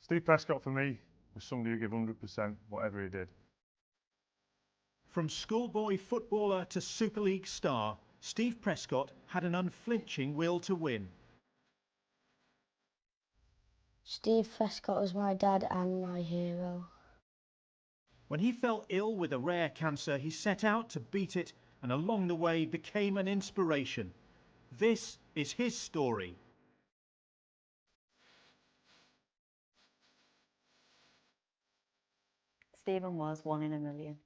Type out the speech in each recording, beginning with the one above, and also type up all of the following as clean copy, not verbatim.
Steve Prescott for me was somebody who gave 100% whatever he did. From schoolboy footballer to Super League star, Steve Prescott had an unflinching will to win. Steve Prescott was my dad and my hero. When he fell ill with a rare cancer, he set out to beat it and along the way became an inspiration. This is his story. Stephen was 1 in a million.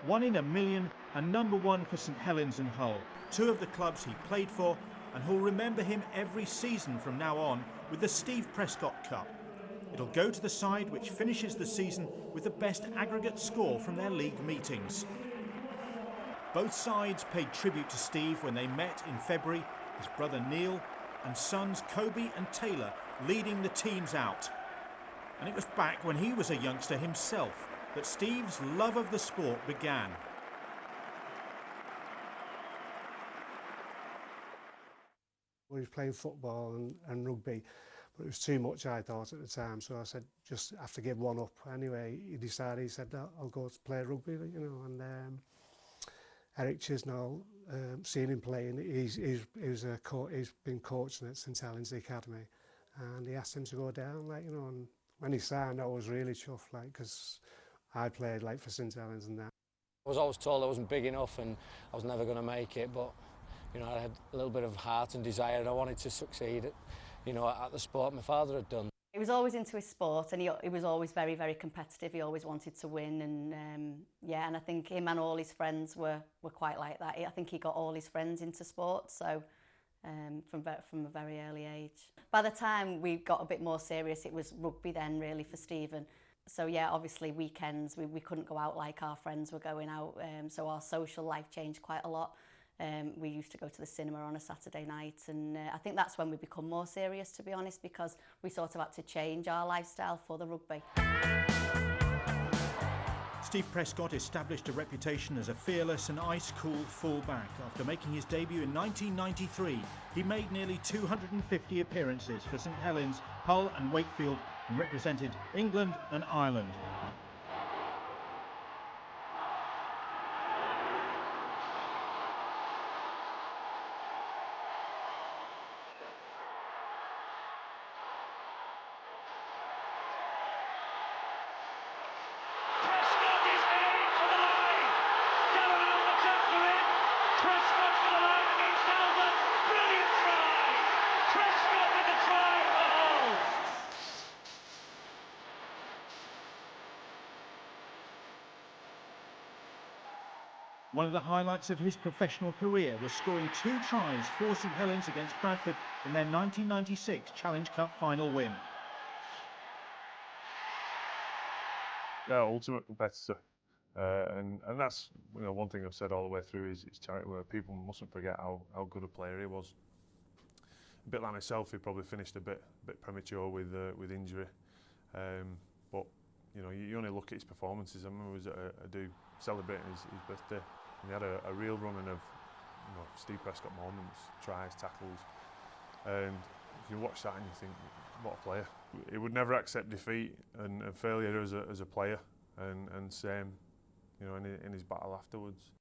1 in a million and #1 for St Helens and Hull, two of the clubs he played for, and who'll remember him every season from now on with the Steve Prescott Cup. It'll go to the side which finishes the season with the best aggregate score from their league meetings. Both sides paid tribute to Steve when they met in February, his brother Neil and sons Kobe and Taylor leading the teams out. And it was back when he was a youngster himself that Steve's love of the sport began. We was playing football and rugby, but it was too much, I thought, at the time, so I said, just have to give one up. Anyway, he said, I'll go to play rugby, you know, and Eric Chisnall, seeing him playing, he's been coaching at St Helens Academy, and he asked him to go down, like, you know, and when he signed, I was really chuffed, like, because I played, like, for St Helens and that. I was always told I wasn't big enough and I was never going to make it, but, you know, I had a little bit of heart and desire and I wanted to succeed, at the sport my father had done. He was always into his sport and he was always very, very competitive. He always wanted to win and, and I think him and all his friends were quite like that. I think he got all his friends into sport, so from a very early age. By the time we got a bit more serious, it was rugby then really for Stephen. So yeah, obviously weekends we couldn't go out like our friends were going out, so our social life changed quite a lot. We used to go to the cinema on a Saturday night, and I think that's when we become more serious, to be honest, because we sort of had to change our lifestyle for the rugby. Steve Prescott established a reputation as a fearless and ice-cool full-back. After making his debut in 1993, he made nearly 250 appearances for St Helens, Hull and Wakefield, and represented England and Ireland. One of the highlights of his professional career was scoring 2 tries for St Helens against Bradford in their 1996 Challenge Cup final win. Yeah, ultimate competitor, and that's, you know, one thing I've said all the way through is charity work. People mustn't forget how good a player he was. A bit like myself, he probably finished a bit premature with injury, but you know, you only look at his performances. I remember I was at a do celebrating his birthday, and he had a real running of, you know, Steve Prescott moments, tries, tackles, and you watch that and you think, what a player. He would never accept defeat and failure as a player, and same, you know, in his battle afterwards.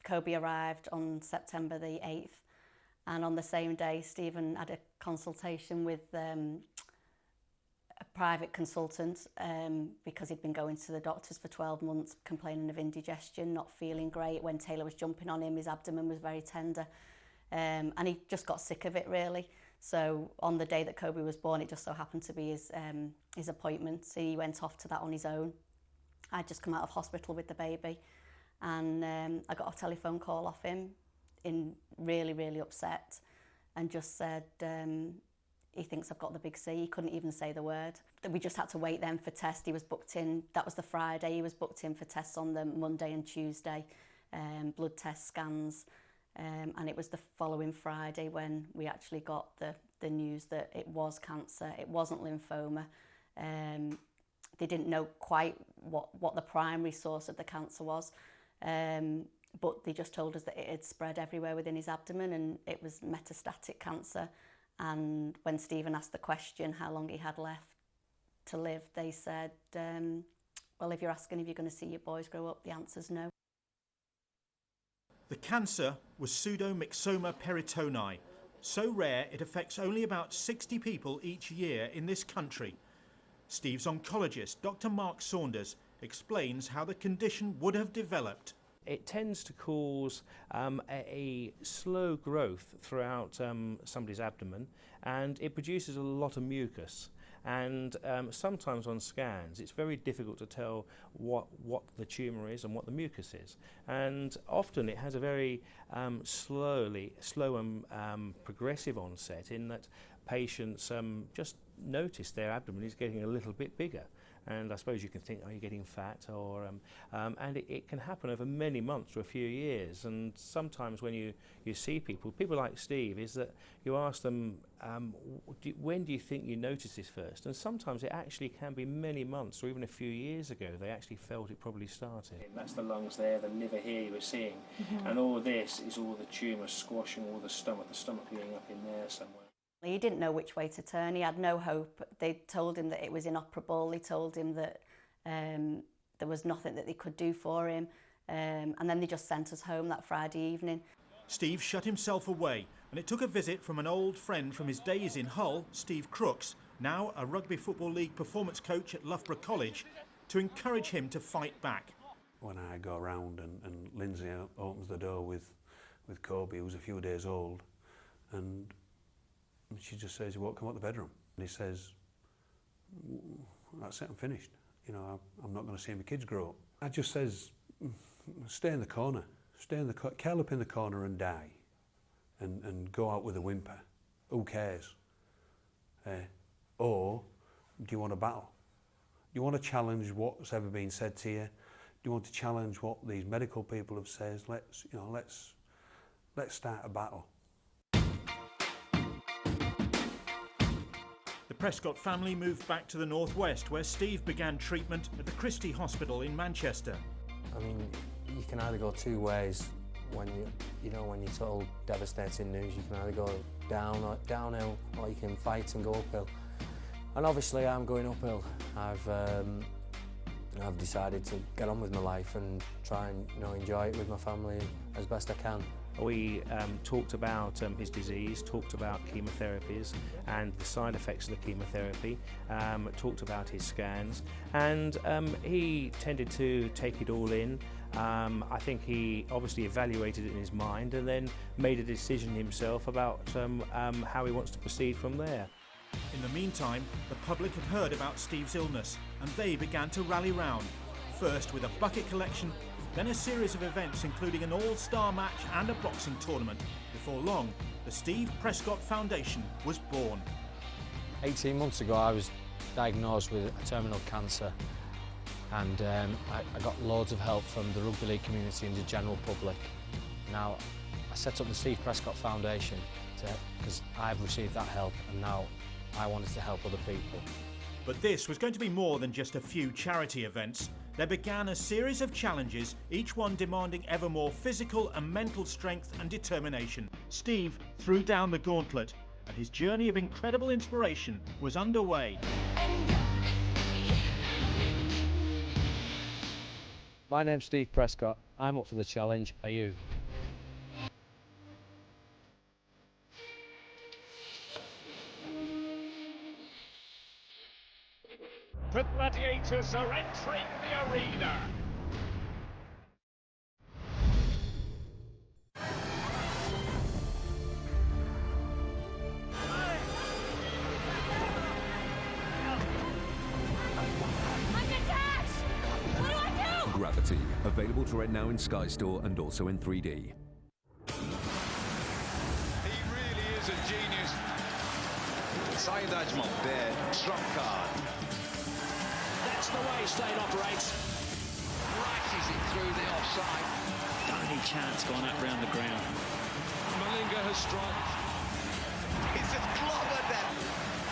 Kobe arrived on September the 8th, and on the same day Stephen had a consultation with a private consultant because he'd been going to the doctors for 12 months complaining of indigestion, not feeling great. When Taylor was jumping on him, his abdomen was very tender, and he just got sick of it really. So on the day that Kobe was born, it just so happened to be his appointment. So he went off to that on his own. I'd just come out of hospital with the baby, and I got a telephone call off him, in really, really upset, and just said he thinks I've got the big C. He couldn't even say the word. We just had to wait then for tests. He was booked in, that was the Friday, he was booked in for tests on the Monday and Tuesday, blood test scans, and it was the following Friday when we actually got the news that it was cancer, it wasn't lymphoma. They didn't know quite what the primary source of the cancer was, but they just told us that it had spread everywhere within his abdomen and it was metastatic cancer. And when Stephen asked the question how long he had left to live, they said, well, if you're asking if you're going to see your boys grow up, the answer's no. The cancer was pseudomyxoma peritoni, so rare it affects only about 60 people each year in this country. Steve's oncologist, Dr. Mark Saunders, explains how the condition would have developed. It tends to cause a slow growth throughout somebody's abdomen, and it produces a lot of mucus. And sometimes on scans it's very difficult to tell what the tumour is and what the mucus is. And often it has a very slow and progressive onset, in that patients just notice their abdomen is getting a little bit bigger. And I suppose you can think, are you getting fat? Or and it can happen over many months to a few years. And sometimes when you see people like Steve, is that you ask them, when do you think you noticed this first? And sometimes it actually can be many months or even a few years ago they actually felt it probably started. That's the lungs there, the liver here you were seeing. And all this is all the tumour squashing all the stomach being up in there somewhere. He didn't know which way to turn. He had no hope. They told him that it was inoperable. They told him that there was nothing that they could do for him. And then they just sent us home that Friday evening. Steve shut himself away, and it took a visit from an old friend from his days in Hull, Steve Crooks, now a Rugby Football League performance coach at Loughborough College, to encourage him to fight back. When I go around and Lindsay opens the door with Kobe, who's a few days old, and she just says, "You won't come out the bedroom." And he says, "That's it, I'm finished. You know, I'm not going to see my kids grow up." I just says, "Stay in the corner. Curl up in the corner and die, and go out with a whimper. Who cares? Or do you want to battle? Do you want to challenge what's ever been said to you? Do you want to challenge what these medical people have said? Let's start a battle." The Prescott family moved back to the northwest, where Steve began treatment at the Christie Hospital in Manchester. I mean, you can either go two ways when when you're told devastating news. You can either go downhill, or you can fight and go uphill. And obviously, I'm going uphill. I've decided to get on with my life and try and enjoy it with my family as best I can. We talked about his disease, talked about chemotherapies and the side effects of the chemotherapy, talked about his scans, and he tended to take it all in. I think he obviously evaluated it in his mind and then made a decision himself about how he wants to proceed from there. In the meantime, the public had heard about Steve's illness, and they began to rally round. First with a bucket collection, then a series of events including an all-star match and a boxing tournament. Before long, the Steve Prescott Foundation was born. 18 months ago I was diagnosed with a terminal cancer, and I got loads of help from the rugby league community and the general public. Now I set up the Steve Prescott Foundation because I've received that help, and now I wanted to help other people. But this was going to be more than just a few charity events. There began a series of challenges, each one demanding ever more physical and mental strength and determination. Steve threw down the gauntlet, and his journey of incredible inspiration was underway. My name's Steve Prescott. I'm up for the challenge. Are you? The gladiators are entering the arena. Gravity, available to rent now in Sky Store and also in 3D. He really is a genius. Side Ajmal there, trump card. That's the way Stain operates. Rises it through the offside. Tiny chance gone up round the ground. Malinga has struck. He's just clobbered them.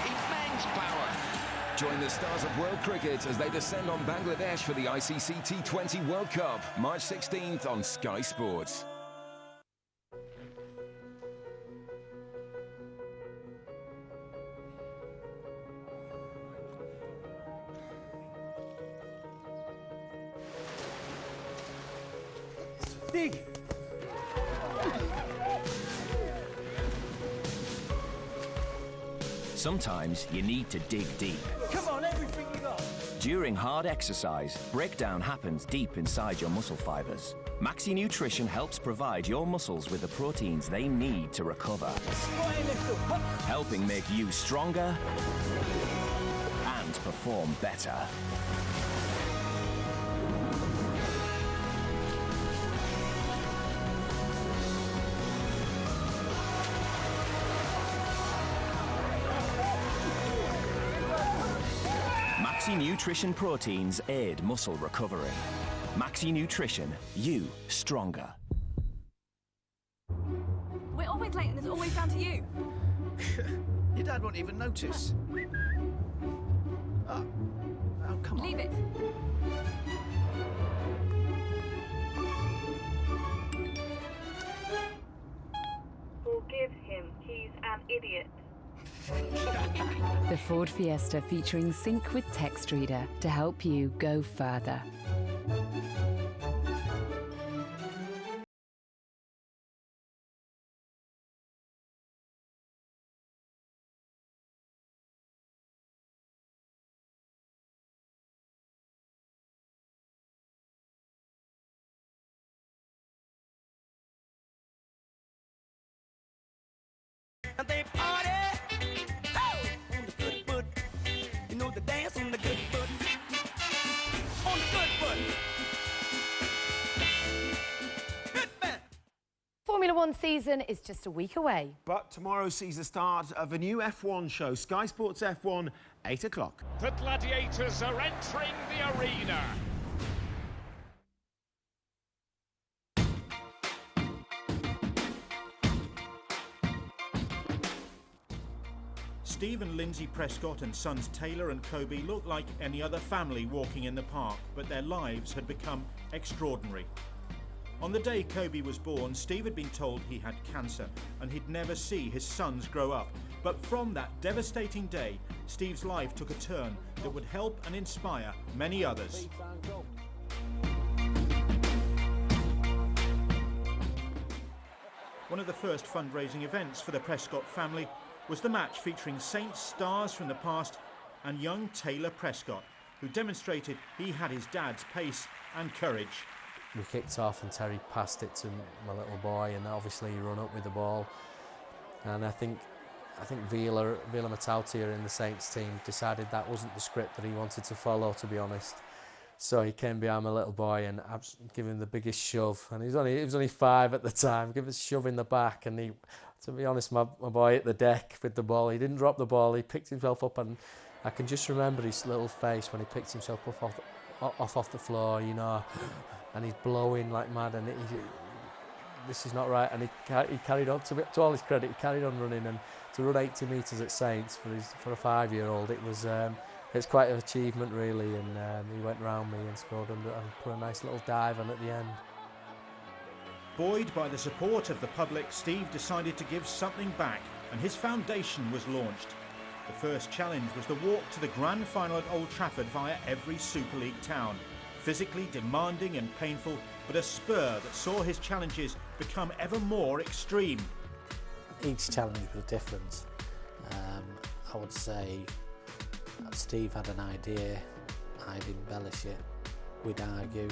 Immense power. Join the stars of world cricket as they descend on Bangladesh for the ICC T20 World Cup, March 16th on Sky Sports. Dig! Sometimes you need to dig deep. Come on, everything you got! During hard exercise, breakdown happens deep inside your muscle fibers. Maxi Nutrition helps provide your muscles with the proteins they need to recover, helping make you stronger and perform better. Maxi Nutrition proteins aid muscle recovery. Maxi Nutrition, you stronger. We're always late and it's always down to you. Your dad won't even notice. Oh, come on. Leave it. Forgive him, he's an idiot. The Ford Fiesta featuring Sync with Text Reader to help you go further. And they party on the good foot. You know the dance on the good foot. On the good foot. Good man. Formula One season is just a week away. But tomorrow sees the start of a new F1 show, Sky Sports F1, 8 o'clock. The gladiators are entering the arena. Steve and Lindsay Prescott and sons Taylor and Kobe looked like any other family walking in the park, but their lives had become extraordinary. On the day Kobe was born, Steve had been told he had cancer and he'd never see his sons grow up. But from that devastating day, Steve's life took a turn that would help and inspire many others. One of the first fundraising events for the Prescott family was the match featuring Saints stars from the past and young Taylor Prescott, who demonstrated he had his dad's pace and courage. We kicked off and Terry passed it to my little boy, and obviously he run up with the ball. And I think Vila Matautia in the Saints team decided that wasn't the script that he wanted to follow, to be honest. So he came behind my little boy and gave him the biggest shove. And he was only 5 at the time. Give us a shove in the back, and to be honest, my boy hit the deck with the ball. He didn't drop the ball. He picked himself up, and I can just remember his little face when he picked himself up off the floor, you know, and he's blowing like mad. And this is not right. And he carried on. To all his credit, he carried on running, and to run 80 metres at Saints for a 5-year-old, it's quite an achievement really. And he went round me and scored and put a nice little dive on at the end. Buoyed by the support of the public, Steve decided to give something back, and his foundation was launched. The first challenge was the walk to the grand final at Old Trafford via every Super League town. Physically demanding and painful, but a spur that saw his challenges become ever more extreme. Each challenge was different. I would say Steve had an idea, I'd embellish it, we'd argue,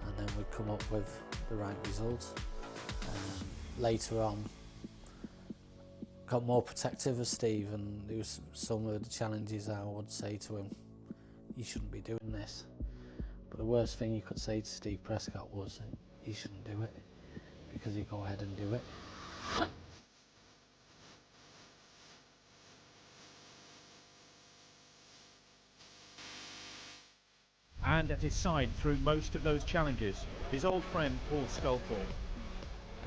and then we'd come up with the right result. Later on, got more protective of Steve, and there was some of the challenges I would say to him, you shouldn't be doing this. But the worst thing you could say to Steve Prescott was, you shouldn't do it, because he'd go ahead and do it. And at his side through most of those challenges, his old friend Paul Sculthorpe.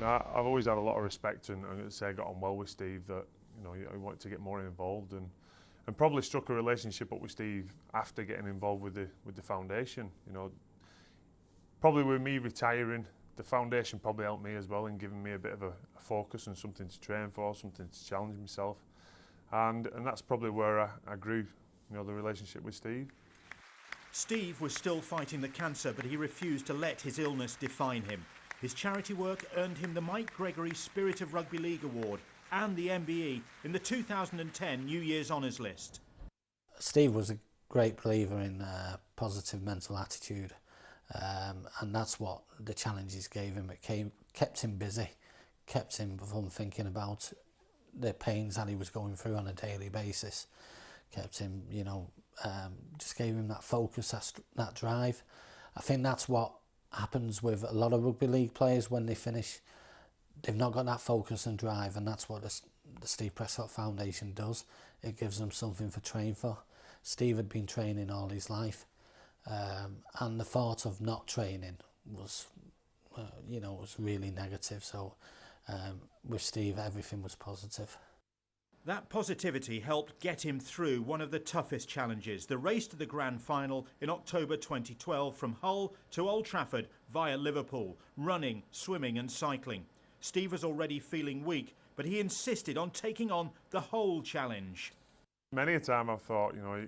I've always had a lot of respect and say I got on well with Steve, that he wanted to get more involved, and and probably struck a relationship up with Steve after getting involved with the foundation. You know, probably with me retiring, the foundation probably helped me as well in giving me a bit of a focus and something to train for, something to challenge myself, and that's probably where I grew, you know, the relationship with Steve. Steve was still fighting the cancer, but he refused to let his illness define him. His charity work earned him the Mike Gregory Spirit of Rugby League Award and the MBE in the 2010 New Year's Honours List. Steve was a great believer in positive mental attitude, and that's what the challenges gave him. It kept him busy, kept him from thinking about the pains that he was going through on a daily basis, kept him, you know, just gave him that focus, that drive. I think that's what happens with a lot of rugby league players when they finish. They've not got that focus and drive, and that's what the Steve Prescott Foundation does. It gives them something to train for. Steve had been training all his life, and the thought of not training was, you know, was really negative. So with Steve, everything was positive. That positivity helped get him through one of the toughest challenges, the race to the grand final in October 2012 from Hull to Old Trafford via Liverpool, running, swimming and cycling. Steve was already feeling weak, but he insisted on taking on the whole challenge. Many a time I've thought, you know,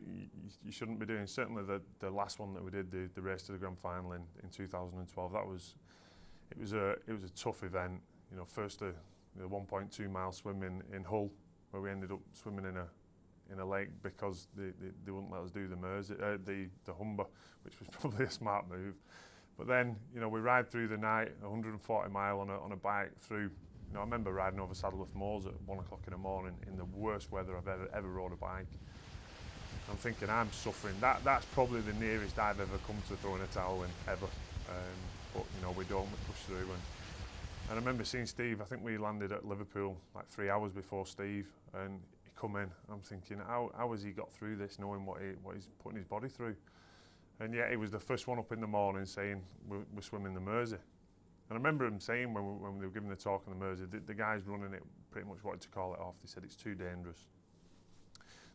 you shouldn't be doing, certainly the last one that we did, the race to the grand final in 2012, it was a tough event. You know, first a 1.2 mile swim in Hull, where we ended up swimming in a lake because they wouldn't let us do the Humber, which was probably a smart move. But then, you know, we ride through the night, 140 mile on a bike through. You know, I remember riding over Saddleworth Moors at 1 o'clock in the morning in the worst weather I've ever rode a bike. I'm thinking, I'm suffering. That's probably the nearest I've ever come to throwing a towel in, ever. But, you know, we push through. And I remember seeing Steve, I think we landed at Liverpool like 3 hours before Steve, and he come in. I'm thinking, how has he got through this, knowing what he's putting his body through? And yet he was the first one up in the morning saying, we're swimming the Mersey. And I remember him saying when they were giving the talk on the Mersey, the guys running it pretty much wanted to call it off. They said it's too dangerous.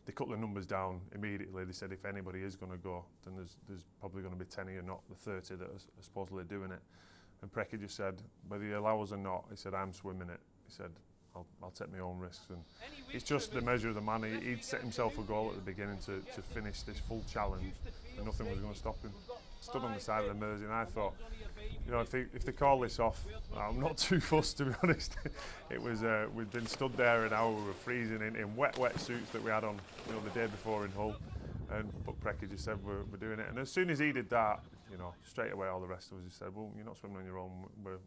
They cut the numbers down immediately. They said if anybody is going to go, then there's probably going to be 10 or not the 30 that are supposedly doing it. And Precky just said, whether you allow us or not, he said, I'm swimming it. He said, I'll take my own risks. And it's just the measure of the man. He'd set himself a goal at the beginning to finish this full challenge, and nothing was going to stop him. Stood on the side of the Mersey, and I thought, you know, if they call this off, I'm not too fussed, to be honest. It was we'd been stood there an hour, we were freezing in wet suits that we had on, you know, the day before in Hull. But Precky just said we're doing it, and as soon as he did that, you know, straight away all the rest of us just said, well, you're not swimming on your own.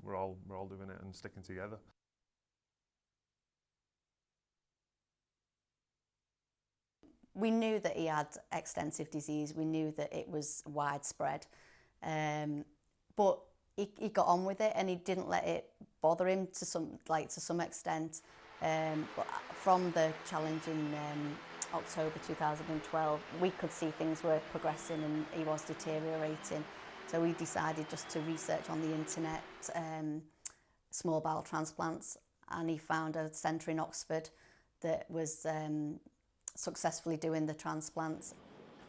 We're all doing it and sticking together. We knew that he had extensive disease. We knew that it was widespread, but he got on with it, and he didn't let it bother him to some extent. But from the challenge in October 2012, we could see things were progressing and he was deteriorating. So we decided just to research on the internet small bowel transplants, and he found a centre in Oxford that was successfully doing the transplants.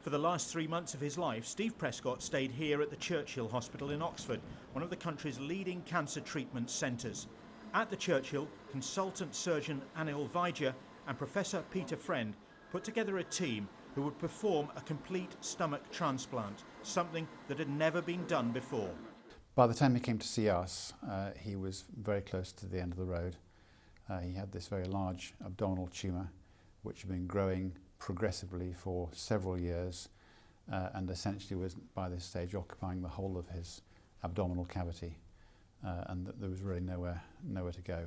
For the last 3 months of his life, Steve Prescott stayed here at the Churchill Hospital in Oxford, one of the country's leading cancer treatment centres. At the Churchill, consultant surgeon Anil Vaidya and Professor Peter Friend put together a team who would perform a complete stomach transplant, something that had never been done before. By the time he came to see us, he was very close to the end of the road. He had this very large abdominal tumour, which had been growing progressively for several years, and essentially was by this stage occupying the whole of his abdominal cavity, and there was really nowhere to go.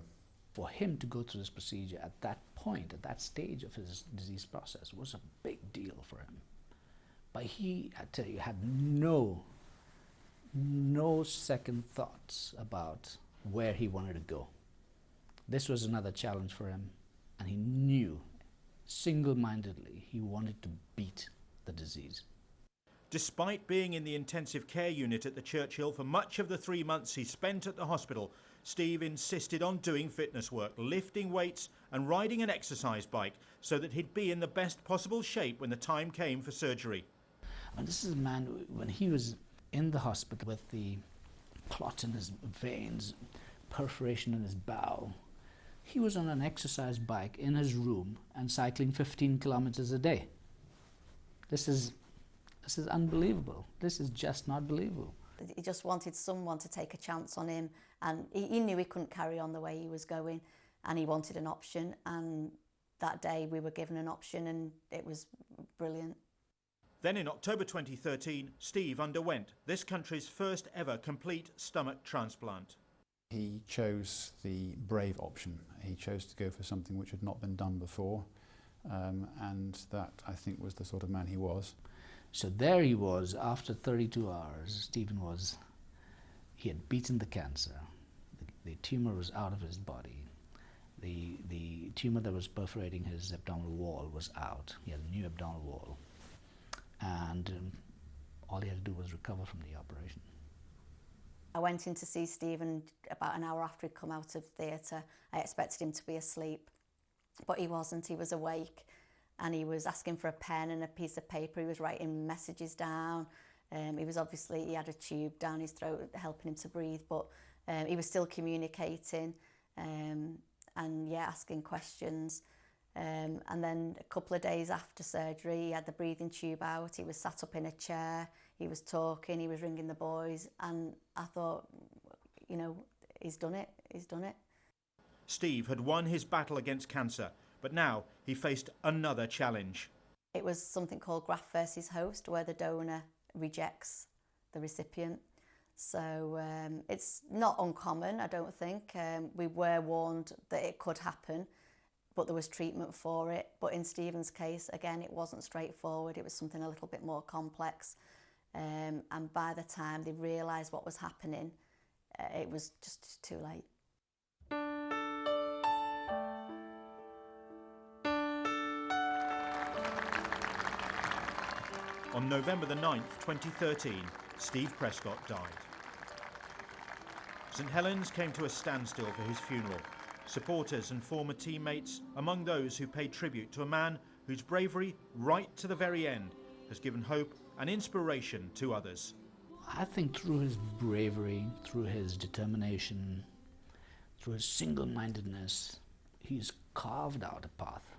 For him to go through this procedure at that point, at that stage of his disease process, was a big deal for him. But he, I tell you, had no second thoughts about where he wanted to go. This was another challenge for him, and he knew single-mindedly he wanted to beat the disease. Despite being in the intensive care unit at the Churchill for much of the 3 months he spent at the hospital, Steve insisted on doing fitness work, lifting weights and riding an exercise bike so that he'd be in the best possible shape when the time came for surgery. And this is a man, when he was in the hospital with the clot in his veins, perforation in his bowel, he was on an exercise bike in his room and cycling 15 kilometers a day. This is unbelievable. This is just not believable. He just wanted someone to take a chance on him, and he knew he couldn't carry on the way he was going, and he wanted an option, and that day we were given an option, and it was brilliant. Then in October 2013, Steve underwent this country's first ever complete stomach transplant. He chose the brave option. He chose to go for something which had not been done before, and that, I think, was the sort of man he was. So there he was, after 32 hours, he had beaten the cancer. The tumour was out of his body. The tumour that was perforating his abdominal wall was out. He had a new abdominal wall. And all he had to do was recover from the operation. I went in to see Stephen about an hour after he'd come out of theatre. I expected him to be asleep, but he wasn't. He was awake, and he was asking for a pen and a piece of paper. He was writing messages down. He had a tube down his throat helping him to breathe, but he was still communicating and asking questions. And then a couple of days after surgery, he had the breathing tube out. He was sat up in a chair. He was talking. He was ringing the boys. And I thought, he's done it. He's done it. Steve had won his battle against cancer, but now he faced another challenge. It was something called graft versus host, where the donor rejects the recipient. So it's not uncommon, I don't think. We were warned that it could happen, but there was treatment for it. But in Stephen's case, again, it wasn't straightforward. It was something a little bit more complex. And by the time they realised what was happening, it was just too late. On November the 9th, 2013, Steve Prescott died. St Helens came to a standstill for his funeral. Supporters and former teammates among those who paid tribute to a man whose bravery, right to the very end, has given hope and inspiration to others. I think through his bravery, through his determination, through his single-mindedness, he's carved out a path.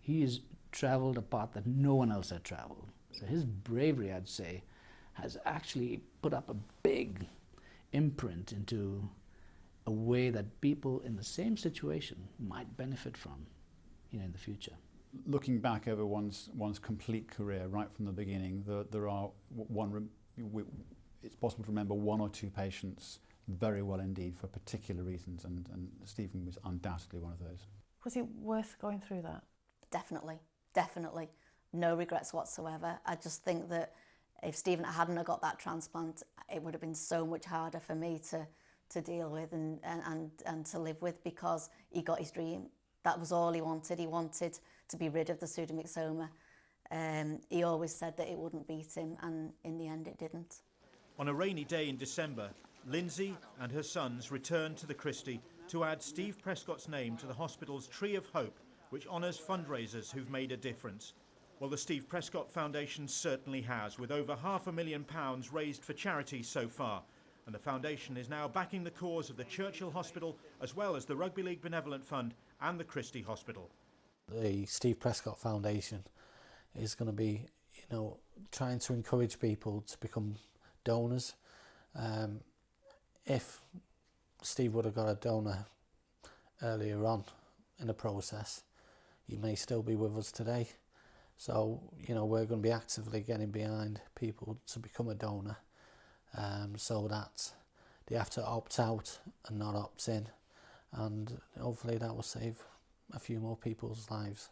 He's travelled a path that no one else had travelled. So his bravery, I'd say, has actually put up a big imprint into a way that people in the same situation might benefit from, in the future. Looking back over one's complete career, right from the beginning, it's possible to remember one or two patients very well indeed for particular reasons, and Stephen was undoubtedly one of those. Was it worth going through that? Definitely, definitely. No regrets whatsoever. I just think that if Stephen hadn't got that transplant, it would have been so much harder for me to deal with and to live with, because he got his dream. That was all he wanted. He wanted to be rid of the pseudomyxoma. He always said that it wouldn't beat him, and in the end it didn't. On a rainy day in December, Lindsay and her sons returned to the Christie to add Steve Prescott's name to the hospital's Tree of Hope, which honours fundraisers who've made a difference. Well, the Steve Prescott Foundation certainly has, with over £500,000 raised for charity so far. And the foundation is now backing the cause of the Churchill Hospital, as well as the Rugby League Benevolent Fund and the Christie Hospital. The Steve Prescott Foundation is going to be, trying to encourage people to become donors. If Steve would have got a donor earlier on in the process, he may still be with us today. So, we're going to be actively getting behind people to become a donor, so that they have to opt out and not opt in, and hopefully that will save a few more people's lives.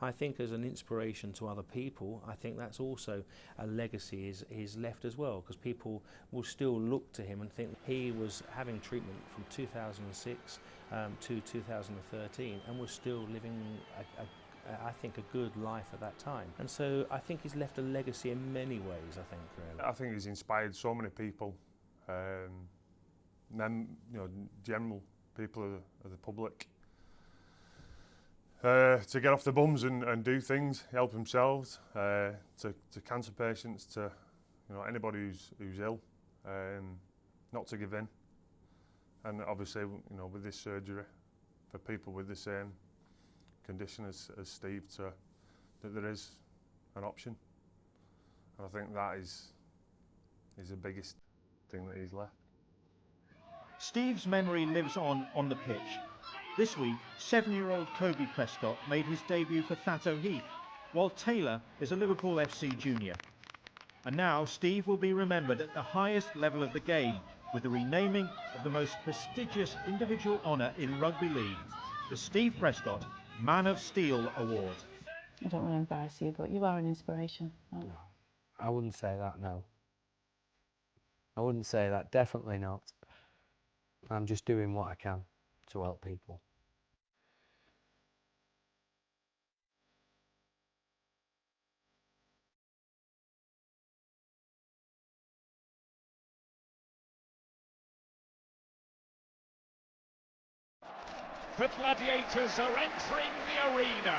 I think as an inspiration to other people, I think that's also a legacy is left as well, because people will still look to him and think he was having treatment from 2006 to 2013 and was still living I think, a good life at that time. And so I think he's left a legacy in many ways, I think, really. I think he's inspired so many people, then, you know, general people of the public, to get off their bums and do things, help themselves, to cancer patients, to, you know, anybody who's ill, not to give in. And obviously, you know, with this surgery, for people with the same condition as Steve, that there is an option. And I think that is the biggest thing that he's left. Steve's memory lives on the pitch. This week, 7-year-old Kobe Prescott made his debut for Thatto Heath, while Taylor is a Liverpool FC junior. And now Steve will be remembered at the highest level of the game, with the renaming of the most prestigious individual honour in rugby league, the Steve Prescott Man of Steel Award. I don't want to embarrass you, but you are an inspiration. No, I wouldn't say that, no. I wouldn't say that, definitely not. I'm just doing what I can to help people. The Gladiators are entering the arena.